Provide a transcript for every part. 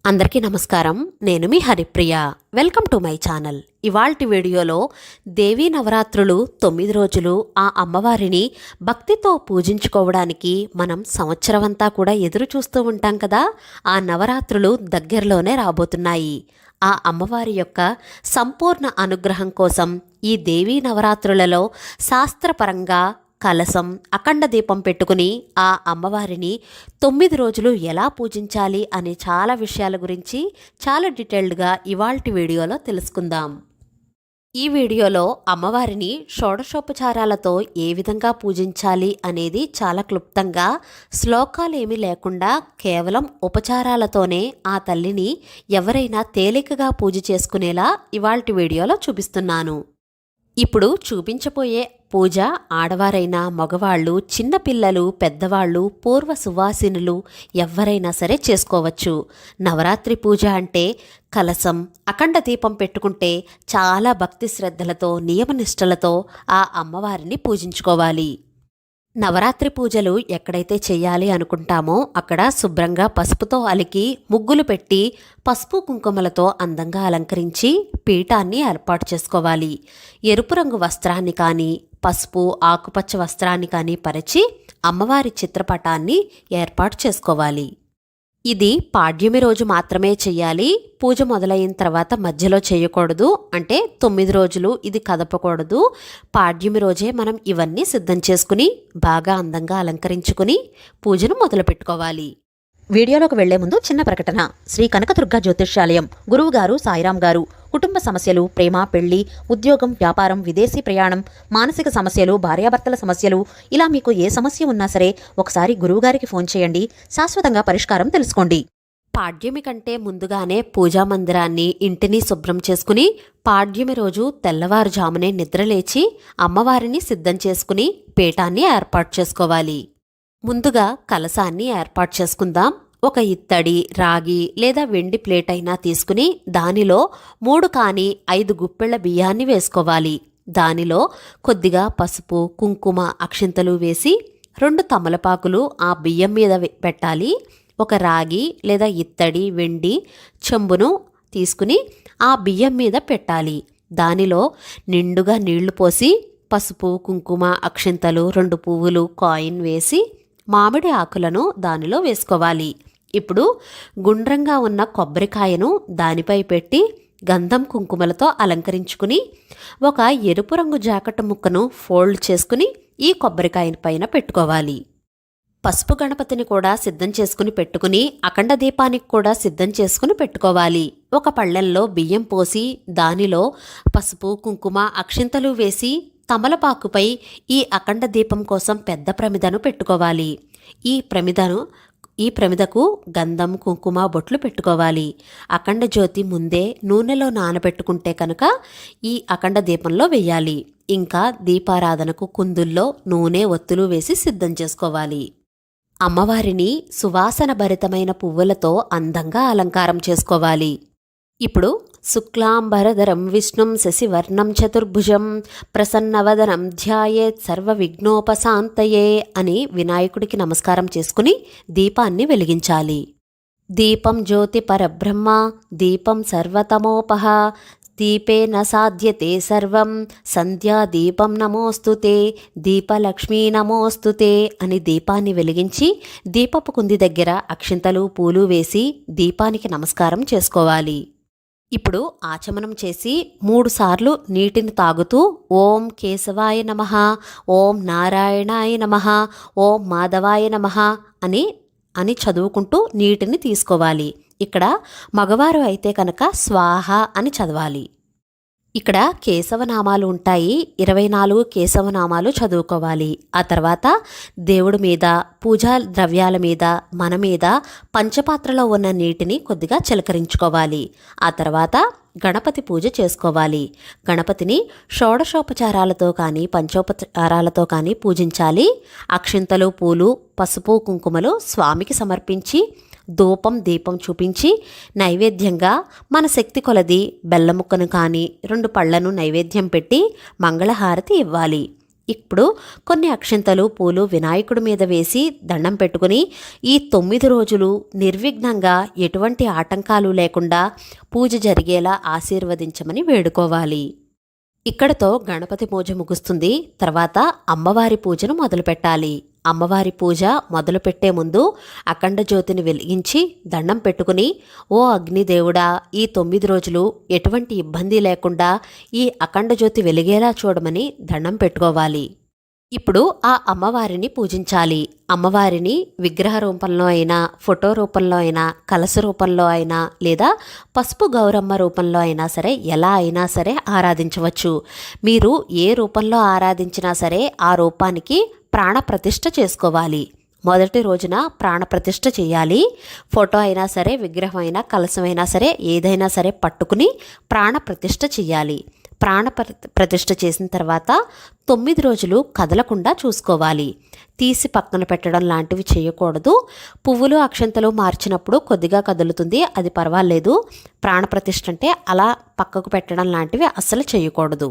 అందరికీ నమస్కారం. నేను మీ Haripriya. Welcome to my channel. ఇవాల్టి వీడియోలో దేవీ నవరాత్రులు 9 రోజులు ఆ అమ్మవారిని భక్తితో పూజించుకోవడానికి మనం సంవత్సరమంతా కూడా ఎదురు చూస్తూ ఉంటాం కదా. ఆ నవరాత్రులు దగ్గరలోనే రాబోతున్నాయి. ఆ అమ్మవారి యొక్క సంపూర్ణ అనుగ్రహం కోసం ఈ దేవీ నవరాత్రులలో శాస్త్రపరంగా కలశం అఖండ దీపం పెట్టుకుని ఆ అమ్మవారిని 9 రోజులు ఎలా పూజించాలి అనే చాలా విషయాల గురించి చాలా డీటెయిల్డ్గా ఇవాల్టి వీడియోలో తెలుసుకుందాం. ఈ వీడియోలో అమ్మవారిని షోడశోపచారాలతో ఏ విధంగా పూజించాలి అనేది చాలా క్లుప్తంగా, శ్లోకాలేమీ లేకుండా కేవలం ఉపచారాలతోనే ఆ తల్లిని ఎవరైనా తేలికగా పూజ చేసుకునేలా ఇవాల్టి వీడియోలో చూపిస్తున్నాను. ఇప్పుడు చూపించబోయే పూజ ఆడవారైనా మగవాళ్ళు, చిన్నపిల్లలు, పెద్దవాళ్ళు, పూర్వ సువాసినులు ఎవరైనా సరే చేసుకోవచ్చు. నవరాత్రి పూజ అంటే కలశం అఖండ దీపం పెట్టుకుంటే చాలా భక్తి శ్రద్ధలతో నియమనిష్టలతో ఆ అమ్మవారిని పూజించుకోవాలి. నవరాత్రి పూజలు ఎక్కడైతే చేయాలి అనుకుంటామో అక్కడ శుభ్రంగా పసుపుతో అలికి ముగ్గులు పెట్టి పసుపు కుంకుమలతో అందంగా అలంకరించి పీఠాన్ని ఏర్పాటు చేసుకోవాలి. ఎరుపు రంగు వస్త్రాన్ని కానీ పసుపు ఆకుపచ్చ వస్త్రాన్ని కానీ పరిచి అమ్మవారి చిత్రపటాన్ని ఏర్పాటు చేసుకోవాలి. ఇది పాడ్యమి రోజు మాత్రమే చెయ్యాలి. పూజ మొదలైన తర్వాత మధ్యలో చేయకూడదు. అంటే 9 రోజులు ఇది కదపకూడదు. పాడ్యమి రోజే మనం ఇవన్నీ సిద్ధం చేసుకుని బాగా అందంగా అలంకరించుకుని పూజను మొదలు పెట్టుకోవాలి. వీడియోలోకి వెళ్లే ముందు చిన్న ప్రకటన. శ్రీ కనకదుర్గ జ్యోతిష్యాలయం గురువుగారు సాయిరాం గారు కుటుంబ సమస్యలు, ప్రేమ, పెళ్లి, ఉద్యోగం, వ్యాపారం, విదేశీ ప్రయాణం, మానసిక సమస్యలు, భార్యాభర్తల సమస్యలు, ఇలా మీకు ఏ సమస్య ఉన్నా సరే ఒకసారి గురువుగారికి ఫోన్ చేయండి. శాశ్వతంగా పరిష్కారం తెలుసుకోండి. పాడ్యమి కంటే ముందుగానే పూజా మందిరాన్ని, ఇంటిని శుభ్రం చేసుకుని పాడ్యమి రోజు తెల్లవారుజామునే నిద్రలేచి అమ్మవారిని సిద్ధం చేసుకుని పీఠాన్ని ఏర్పాటు చేసుకోవాలి. ముందుగా కలశాన్ని ఏర్పాటు చేసుకుందాం. ఒక ఇత్తడి, రాగి లేదా వెండి ప్లేట్ అయినా తీసుకుని దానిలో 3 కానీ 5 గుప్పెళ్ల బియ్యాన్ని వేసుకోవాలి. దానిలో కొద్దిగా పసుపు, కుంకుమ, అక్షింతలు వేసి 2 తమలపాకులు ఆ బియ్యం మీద పెట్టాలి. ఒక రాగి లేదా ఇత్తడి, వెండి చెంబును తీసుకుని ఆ బియ్యం మీద పెట్టాలి. దానిలో నిండుగా నీళ్లు పోసి పసుపు, కుంకుమ, అక్షింతలు, 2 పువ్వులు, కాయిన్ వేసి మామిడి ఆకులను దానిలో వేసుకోవాలి. ఇప్పుడు గుండ్రంగా ఉన్న కొబ్బరికాయను దానిపై పెట్టి గంధం కుంకుమలతో అలంకరించుకుని ఒక ఎరుపు రంగు జాకెట్ ముక్కను ఫోల్డ్ చేసుకుని ఈ కొబ్బరికాయ పైన పెట్టుకోవాలి. పసుపు గణపతిని కూడా సిద్ధం చేసుకుని పెట్టుకుని అఖండ దీపానికి కూడా సిద్ధం చేసుకుని పెట్టుకోవాలి. ఒక పళ్ళెంలో బియ్యం పోసి దానిలో పసుపు, కుంకుమ, అక్షింతలు వేసి తమలపాకుపై ఈ అఖండ దీపం కోసం పెద్ద ప్రమిదను పెట్టుకోవాలి. ఈ ప్రమిదకు గంధం, కుంకుమ బొట్లు పెట్టుకోవాలి. అఖండ జ్యోతి ముందే నూనెలో నానబెట్టుకుంటే కనుక ఈ అఖండ దీపంలో వేయాలి. ఇంకా దీపారాధనకు కుందుల్లో నూనె, ఒత్తులు వేసి సిద్ధం చేసుకోవాలి. అమ్మవారిని సువాసన భరితమైన పువ్వులతో అందంగా అలంకారం చేసుకోవాలి. ఇప్పుడు శుక్లాంబరధరం విష్ణుం శశివర్ణం చతుర్భుజం ప్రసన్నవదనం ధ్యాయేత్ సర్వ విఘ్నోపశాంతయే అని వినాయకుడికి నమస్కారం చేసుకుని దీపాన్ని వెలిగించాలి. దీపం జ్యోతి పరబ్రహ్మ దీపం సర్వతమోపహ దీపేన సాధ్యతే సర్వం సంధ్యా దీపం నమోస్తుతే దీపలక్ష్మీ నమోస్తుతే అని దీపాన్ని వెలిగించి దీపపు కుంది దగ్గర అక్షింతలు, పూలు వేసి దీపానికి నమస్కారం చేసుకోవాలి. ఇప్పుడు ఆచమనం చేసి 3 సార్లు నీటిని తాగుతూ ఓం కేశవాయ నమః, ఓం నారాయణాయ నమః, ఓం మాధవాయ నమః అని చదువుకుంటూ నీటిని తీసుకోవాలి. ఇక్కడ మగవారు అయితే కనుక స్వాహ అని చదవాలి. ఇక్కడ కేశవనామాలు ఉంటాయి. 24 కేశవనామాలు చదువుకోవాలి. ఆ తర్వాత దేవుడి మీద, పూజా ద్రవ్యాల మీద, మన మీద పంచపాత్రలో ఉన్న నీటిని కొద్దిగా చిలకరించుకోవాలి. ఆ తర్వాత గణపతి పూజ చేసుకోవాలి. గణపతిని షోడశోపచారాలతో కానీ పంచోపచారాలతో కానీ పూజించాలి. అక్షింతలు, పూలు, పసుపు, కుంకుమలు స్వామికి సమర్పించి ధూపం, దీపం చూపించి నైవేద్యంగా మన శక్తి కొలది బెల్లముక్కను కానీ 2 పళ్లను నైవేద్యం పెట్టి మంగళహారతి ఇవ్వాలి. ఇప్పుడు కొన్ని అక్షింతలు పూలు వినాయకుడి మీద వేసి దండం పెట్టుకుని ఈ 9 రోజులు నిర్విఘ్నంగా ఎటువంటి ఆటంకాలు లేకుండా పూజ జరిగేలా ఆశీర్వదించమని వేడుకోవాలి. ఇక్కడతో గణపతి పూజ ముగుస్తుంది. తర్వాత అమ్మవారి పూజను మొదలుపెట్టాలి. అమ్మవారి పూజ మొదలుపెట్టే ముందు అఖండ జ్యోతిని వెలిగించి దండం పెట్టుకుని, ఓ అగ్నిదేవుడా, ఈ 9 రోజులు ఎటువంటి ఇబ్బంది లేకుండా ఈ అఖండ జ్యోతి వెలిగేలా చూడమని దండం పెట్టుకోవాలి. ఇప్పుడు ఆ అమ్మవారిని పూజించాలి. అమ్మవారిని విగ్రహ రూపంలో అయినా, ఫోటో రూపంలో అయినా, కలశ రూపంలో అయినా, లేదా పసుపు గౌరమ్మ రూపంలో అయినా సరే, ఎలా అయినా సరే ఆరాధించవచ్చు. మీరు ఏ రూపంలో ఆరాధించినా సరే ఆ రూపానికి ప్రాణప్రతిష్ఠ చేసుకోవాలి. మొదటి రోజున ప్రాణప్రతిష్ఠ చేయాలి. ఫోటో అయినా సరే, విగ్రహం అయినా, కలశమైనా సరే, ఏదైనా సరే పట్టుకుని ప్రాణప్రతిష్ఠ చేయాలి. ప్రతిష్ఠ చేసిన తర్వాత 9 రోజులు కదలకుండా చూసుకోవాలి. తీసి పక్కన పెట్టడం లాంటివి చేయకూడదు. పువ్వులు అక్షంతలు మార్చినప్పుడు కొద్దిగా కదులుతుంది, అది పర్వాలేదు. ప్రాణప్రతిష్ఠ అంటే అలా పక్కకు పెట్టడం లాంటివి అస్సలు చేయకూడదు.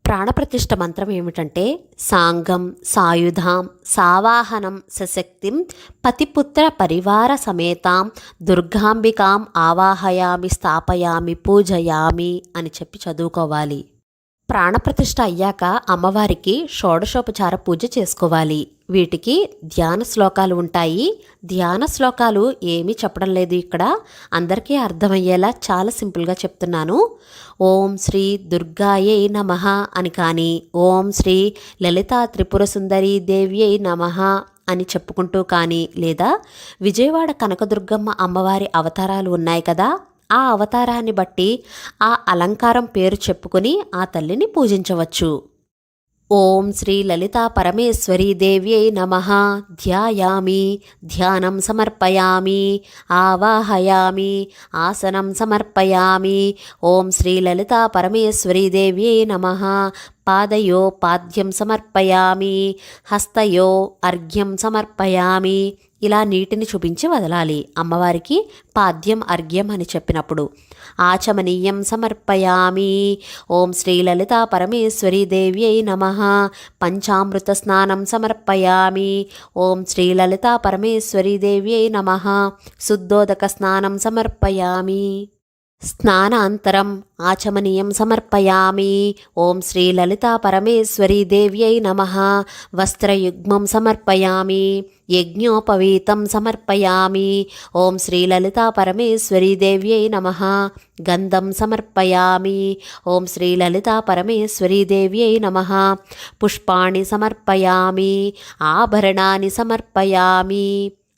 ప్రాణప్రతిష్ఠ మంత్రం ఏమిటంటే, సాంగం సాయుధాం సావాహనం సశక్తిం పతిపుత్ర పరివార సమేతాం దుర్గాంబికాం ఆవాహయామి స్థాపయామి పూజయామి అని చెప్పి చదువుకోవాలి. ప్రాణప్రతిష్ఠ అయ్యాక అమ్మవారికి షోడశోపచార పూజ చేసుకోవాలి. వీటికి ధ్యాన శ్లోకాలు ఉంటాయి. ధ్యాన శ్లోకాలు ఏమీ చెప్పడం లేదు, ఇక్కడ అందరికీ అర్థమయ్యేలా చాలా సింపుల్గా చెప్తున్నాను. ఓం శ్రీ దుర్గాయై నమః అని కానీ, ఓం శ్రీ లలితా త్రిపుర సుందరీ దేవ్యై నమః అని చెప్పుకుంటూ కానీ, లేదా విజయవాడ కనకదుర్గమ్మ అమ్మవారి అవతారాలు ఉన్నాయి కదా, ఆ అవతారాన్ని బట్టి ఆ అలంకారం పేరు చెప్పుకొని ఆ తల్లిని పూజించవచ్చు. ఓం శ్రీ లలితా పరమేశ్వరీ దేవ్యై నమః ధ్యాయామి ధ్యానం సమర్పయామి ఆవాహయామి ఆసనం సమర్పయామి. ఓం శ్రీ లలితా పరమేశ్వరీ దేవ్యై నమః పాదయో పాద్యం సమర్పయామి హస్తయో అర్ఘ్యం సమర్పయామి. ఇలా నీటిని చూపించి వదలాలి. అమ్మవారికి పాద్యం అర్ఘ్యం అని చెప్పినప్పుడు ఆచమనీయం సమర్పయామి. ఓం శ్రీ లలితా పరమేశ్వరీ దేవ్యై నమః పంచామృత స్నానం సమర్పయామి. ఓం శ్రీ లలితా పరమేశ్వరీ దేవ్యై నమః శుద్ధోదక స్నానం సమర్పయామి. స్నానాంతరం ఆచమనీయం సమర్పయామి. ఓం శ్రీ లలితా పరమేశ్వరీ దేవ్యై నమః వస్త్రయుగ్మం సమర్పయామి యజ్ఞోపవీతం సమర్పయామి. ఓం శ్రీ లలితా పరమేశ్వరీ దేవ్యై నమః గంధం సమర్పయామి. ఓం శ్రీ లలితా పరమేశ్వరీ దేవ్యై నమః పుష్పాణి సమర్పయామి ఆభరణాన్ని సమర్పయామి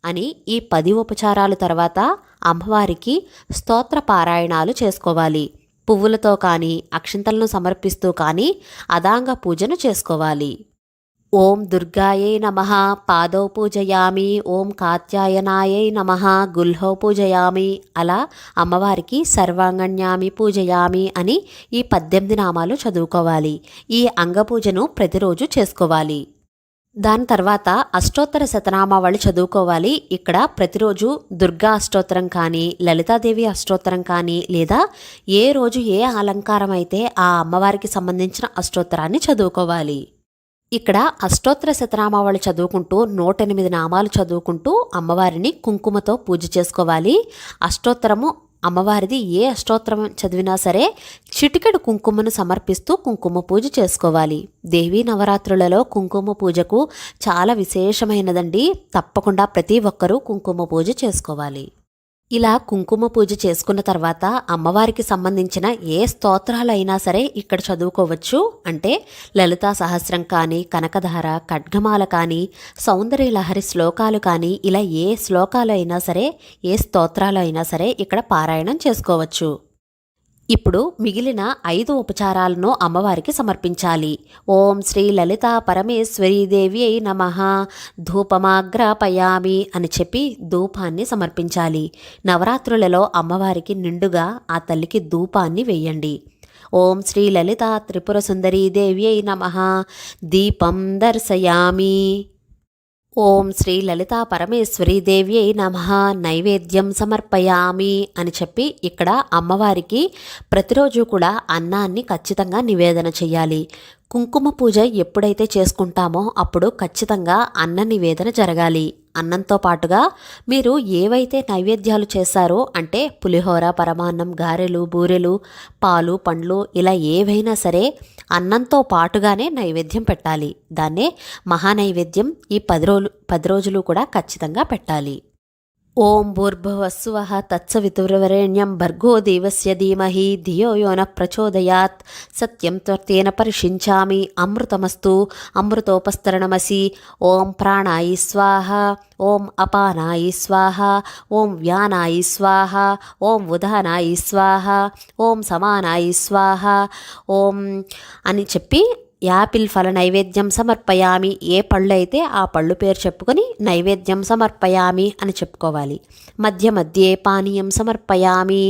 అని ఈ 10 ఉపచారాల తర్వాత అమ్మవారికి స్తోత్ర పారాయణాలు చేసుకోవాలి. పువ్వులతో కానీ, అక్షింతలను సమర్పిస్తూ కానీ అదాంగ పూజను చేసుకోవాలి. ఓం దుర్గాయై నమః పాదౌ పూజయామి. ఓం కాత్యాయనాయై నమః గుల్హౌ పూజయామి. అలా అమ్మవారికి సర్వాంగణ్యామి పూజయామి అని ఈ 18 నామాలు చదువుకోవాలి. ఈ అంగపూజను ప్రతిరోజు చేసుకోవాలి. దాని తర్వాత అష్టోత్తర శతనామావళి చదువుకోవాలి. ఇక్కడ ప్రతిరోజు దుర్గా అష్టోత్తరం కానీ, లలితాదేవి అష్టోత్తరం కానీ, లేదా ఏ రోజు ఏ అలంకారం అయితే ఆ అమ్మవారికి సంబంధించిన అష్టోత్తరాన్ని చదువుకోవాలి. ఇక్కడ అష్టోత్తర శతనామావళి చదువుకుంటూ 108 నామాలు చదువుకుంటూ అమ్మవారిని కుంకుమతో పూజ చేసుకోవాలి. అష్టోత్తరము అమ్మవారిది ఏ అష్టోత్తరం చదివినా సరే చిటికెడు కుంకుమను సమర్పిస్తూ కుంకుమ పూజ చేసుకోవాలి. దేవీ నవరాత్రులలో కుంకుమ పూజకు చాలా విశేషమైనదండి. తప్పకుండా ప్రతి ఒక్కరూ కుంకుమ పూజ చేసుకోవాలి. ఇలా కుంకుమ పూజ చేసుకున్న తర్వాత అమ్మవారికి సంబంధించిన ఏ స్తోత్రాలైనా సరే ఇక్కడ చదువుకోవచ్చు. అంటే లలితా సహస్రం కానీ, కనకధార, ఖడ్గమాల కానీ, సౌందర్యలహరి శ్లోకాలు కానీ, ఇలా ఏ శ్లోకాలు అయినా సరే, ఏ స్తోత్రాలు అయినా సరే ఇక్కడ పారాయణం చేసుకోవచ్చు. ఇప్పుడు మిగిలిన 5 ఉపచారాలను అమ్మవారికి సమర్పించాలి. ఓం శ్రీ లలితా పరమేశ్వరీ దేవ్యై నమః ధూపమాగ్రాపయామి అని చెప్పి ధూపాన్ని సమర్పించాలి. నవరాత్రులలో అమ్మవారికి నిండుగా ఆ తల్లికి ధూపాన్ని వేయండి. ఓం శ్రీ లలితా త్రిపుర సుందరీ దేవ్యై నమః దీపం దర్శయామి. ఓం శ్రీ లలితా పరమేశ్వరీ దేవ్యై నమః నైవేద్యం సమర్పయామి అని చెప్పి ఇక్కడ అమ్మవారికి ప్రతిరోజు కూడా అన్నాన్ని ఖచ్చితంగా నివేదన చేయాలి. కుంకుమ పూజ ఎప్పుడైతే చేసుకుంటామో అప్పుడు ఖచ్చితంగా అన్న నివేదన జరగాలి. అన్నంతో పాటుగా మీరు ఏవైతే నైవేద్యాలు చేశారో అంటే పులిహోర, పరమాన్నం, గారెలు, బూరెలు, పాలు, పండ్లు ఇలా ఏవైనా సరే అన్నంతో పాటుగానే నైవేద్యం పెట్టాలి. దాన్నే మహానైవేద్యం. ఈ 10 రోజులు కూడా ఖచ్చితంగా పెట్టాలి. ఓం భూర్భువస్సువః తత్సవితుర్వరేణ్యం భర్గో దేవస్య ధీమహి ధియో యో నః ప్రచోదయాత్ సత్యం త్వర్తేన పరిషించామి అమృతమస్తు అమృతోపస్తరణమసి. ఓం ప్రాణాయి స్వాహ, ఓం అపానాయి స్వాహ, ఓం వ్యానాయి స్వాహ, ఓం ఉదానాయి స్వాహ, ఓం సమానాయి స్వాహ, ఓం అని చెప్పి యాపిల్ ఫల నైవేద్యం సమర్పయామి. ఏ పళ్ళు అయితే ఆ పళ్ళు పేరు చెప్పుకొని నైవేద్యం సమర్పయామి అని చెప్పుకోవాలి. మధ్య మధ్యే పానీయం సమర్పయామి.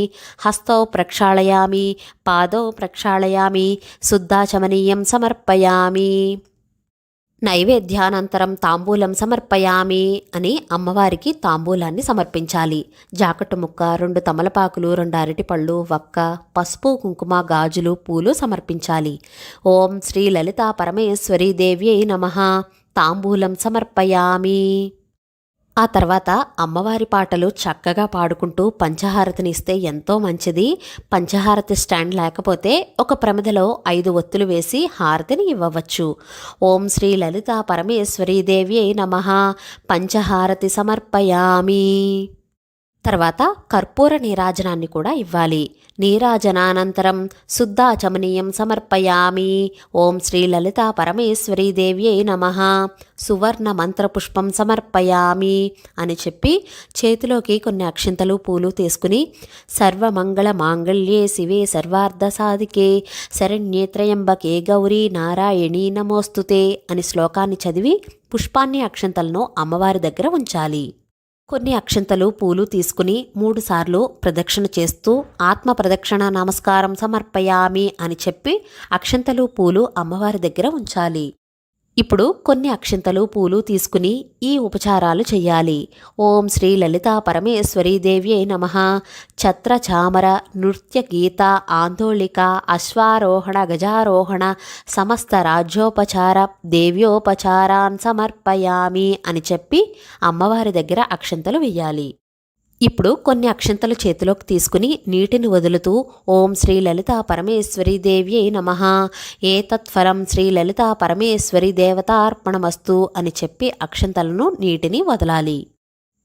హస్తౌ ప్రక్షాళయామి, పాదౌ ప్రక్షాళయామి, శుద్ధాచమనీయం సమర్పయామి. నైవేద్యానంతరం తాంబూలం సమర్పయామి అని అమ్మవారికి తాంబూలాన్ని సమర్పించాలి. జాకెట్టు ముక్క, 2 తమలపాకులు, 2 అరటిపళ్ళు, వక్క, పసుపు, కుంకుమ, గాజులు, పూలు సమర్పించాలి. ఓం శ్రీ లలితా పరమేశ్వరీ దేవ్యై నమః. తాంబూలం సమర్పయామి. ఆ తర్వాత అమ్మవారి పాటలు చక్కగా పాడుకుంటూ పంచహారతిని ఇస్తే ఎంతో మంచిది. పంచహారతి స్టాండ్ లేకపోతే ఒక ప్రమిదలో 5 ఒత్తులు వేసి హారతిని ఇవ్వవచ్చు. ఓం శ్రీ లలితా పరమేశ్వరీ దేవ్యై నమః. పంచహారతి సమర్పయామి. తర్వాత కర్పూర నీరాజనాన్ని కూడా ఇవ్వాలి. నీరాజనానంతరం శుద్ధాచమనీయం సమర్పయామి. ఓం శ్రీ లలితా పరమేశ్వరీ దేవ్యై నమః. సువర్ణ మంత్రపుష్పం సమర్పయామి అని చెప్పి చేతిలోకి కొన్ని అక్షింతలు, పూలు తీసుకుని సర్వమంగళ మాంగళ్యే శివే సర్వార్థ సాధికే శరణ్యే త్రయంబకే గౌరీ నారాయణీ నమోస్తుతే అని శ్లోకాన్ని చదివి పుష్పాన్ని, అక్షింతలను అమ్మవారి దగ్గర ఉంచాలి. కొన్ని అక్షింతలు, పూలు తీసుకుని 3 సార్లు ప్రదక్షిణ చేస్తూ ఆత్మ ప్రదక్షిణ నమస్కారం సమర్పయామి అని చెప్పి అక్షింతలు, పూలు అమ్మవారి దగ్గర ఉంచాలి. ఇప్పుడు కొన్ని అక్షింతలు, పూలు తీసుకుని ఈ ఉపచారాలు చెయ్యాలి. ఓం శ్రీ లలితా పరమేశ్వరీ దేవ్యై నమః. ఛత్ర చామర నృత్య గీత ఆందోళిక అశ్వారోహణ గజారోహణ సమస్త రాజ్యోపచార దేవ్యోపచారాన్ సమర్పయామి అని చెప్పి అమ్మవారి దగ్గర అక్షింతలు వెయ్యాలి. ఇప్పుడు కొన్ని అక్షింతలు చేతిలోకి తీసుకుని నీటిని వదులుతూ ఓం శ్రీ లలితా పరమేశ్వరీ దేవ్యై నమః. ఏతత్ఫలం శ్రీ లలితా పరమేశ్వరీ దేవతార్పణమస్తు అని చెప్పి అక్షింతలను, నీటిని వదలాలి.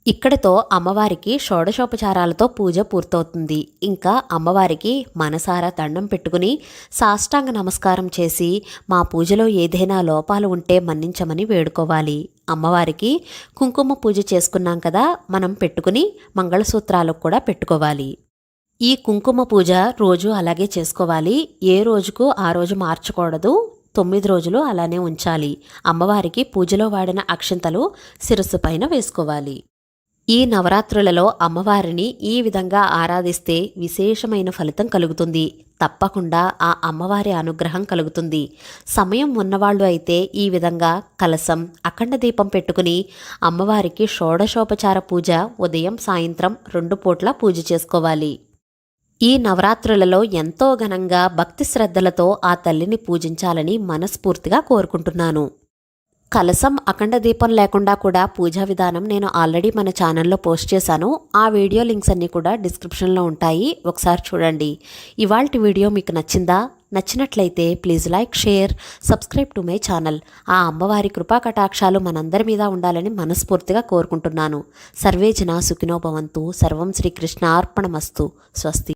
ఇక్కడితో అమ్మవారికి షోడశోపచారాలతో పూజ పూర్తవుతుంది. ఇంకా అమ్మవారికి మనసారా దండం పెట్టుకుని సాష్టాంగ నమస్కారం చేసి మా పూజలో ఏదైనా లోపాలు ఉంటే మన్నించమని వేడుకోవాలి. అమ్మవారికి కుంకుమ పూజ చేసుకున్నాం కదా, మనం పెట్టుకుని మంగళసూత్రాలకు కూడా పెట్టుకోవాలి. ఈ కుంకుమ పూజ రోజు అలాగే చేసుకోవాలి. ఏ రోజుకు ఆ రోజు మార్చకూడదు. 9 రోజులు అలానే ఉంచాలి. అమ్మవారికి పూజలో వాడిన అక్షింతలు శిరస్సు పైన వేసుకోవాలి. ఈ నవరాత్రులలో అమ్మవారిని ఈ విధంగా ఆరాధిస్తే విశేషమైన ఫలితం కలుగుతుంది. తప్పకుండా ఆ అమ్మవారి అనుగ్రహం కలుగుతుంది. సమయం ఉన్నవాళ్ళు అయితే ఈ విధంగా కలశం, అఖండ దీపం పెట్టుకుని అమ్మవారికి షోడశోపచార పూజ ఉదయం, సాయంత్రం 2 పూట్ల పూజ చేసుకోవాలి. ఈ నవరాత్రులలో ఎంతో ఘనంగా భక్తి శ్రద్ధలతో ఆ తల్లిని పూజించాలని మనస్ఫూర్తిగా కోరుకుంటున్నాను. కలశం, అఖండ దీపం లేకుండా కూడా పూజా విధానం నేను ఆల్రెడీ మన ఛానల్లో పోస్ట్ చేశాను. ఆ వీడియో లింక్స్ అన్నీ కూడా డిస్క్రిప్షన్లో ఉంటాయి, ఒకసారి చూడండి. ఇవాల్టి వీడియో మీకు నచ్చిందా? నచ్చినట్లయితే please like, share, subscribe to my channel. ఆ అమ్మవారి కృపా కటాక్షాలు మనందరి మీద ఉండాలని మనస్ఫూర్తిగా కోరుకుంటున్నాను. సర్వే జనా సుఖినో భవంతు. సర్వం శ్రీకృష్ణ అర్పణమస్తు. స్వస్తి.